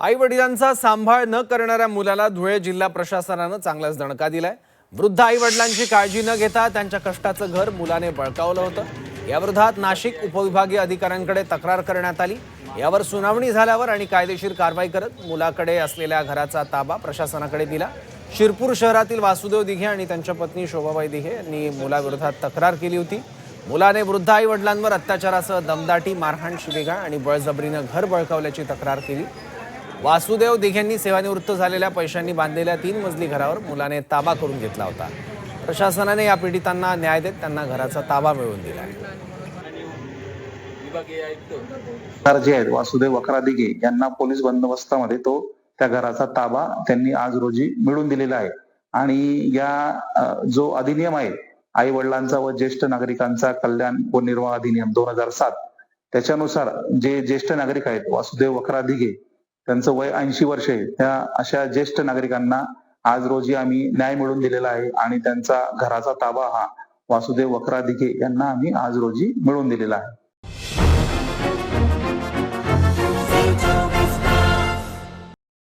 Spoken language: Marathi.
आई वडिलांचा सांभाळ न करणाऱ्या मुलाला धुळे जिल्हा प्रशासनानं चांगलाच दणका दिलाय। वृद्ध आई वडिलांची काळजी न घेता त्यांच्या कष्टाचं घर मुलाने बळकावलं होतं। याविरोधात नाशिक उपविभागीय अधिकाऱ्यांकडे तक्रार करण्यात आली। यावर सुनावणी झाल्यावर आणि कायदेशीर कारवाई करत मुलाकडे असलेल्या घराचा ताबा प्रशासनाकडे दिला। शिरपूर शहरातील वासुदेव दिघे आणि त्यांच्या पत्नी शोभाबाई दिघे यांनी मुलाविरोधात तक्रार केली होती। मुलाने वृद्ध आई वडिलांवर अत्याचारासह दमदाटी, मारहाण, शिवीगाळ आणि बळजबरीनं घर बळकावल्याची तक्रार केली। वासुदेव दिघेंनी सेवानिवृत्त झालेल्या पैशांनी बांधलेल्या 3 मजली घरावर मुलाने ताबा करून घेतला होता। प्रशासनाने या पीडितांना न्याय देत त्यांना घराचा ताबा मिळवून दिला आहे। जे आहेत वासुदेव वक्रा दिघे यांना पोलीस बंदोबस्तामध्ये त्या घराचा ताबा त्यांनी आज रोजी मिळवून दिलेला आहे। आणि या जो अधिनियम आहे आई वडिलांचा व ज्येष्ठ नागरिकांचा कल्याण व निर्वाह अधिनियम 2007 त्याच्यानुसार जे ज्येष्ठ नागरिक आहेत वासुदेव वक्रा दिघे त्यांचं वय 80 वर्ष आहे, त्या अशा ज्येष्ठ नागरिकांना आज रोजी आम्ही न्याय मिळवून दिलेला आहे आणि त्यांचा घराचा ताबा हा वासुदेव वक्रा दिघे यांना आम्ही आज रोजी मिळवून दिलेला आहे।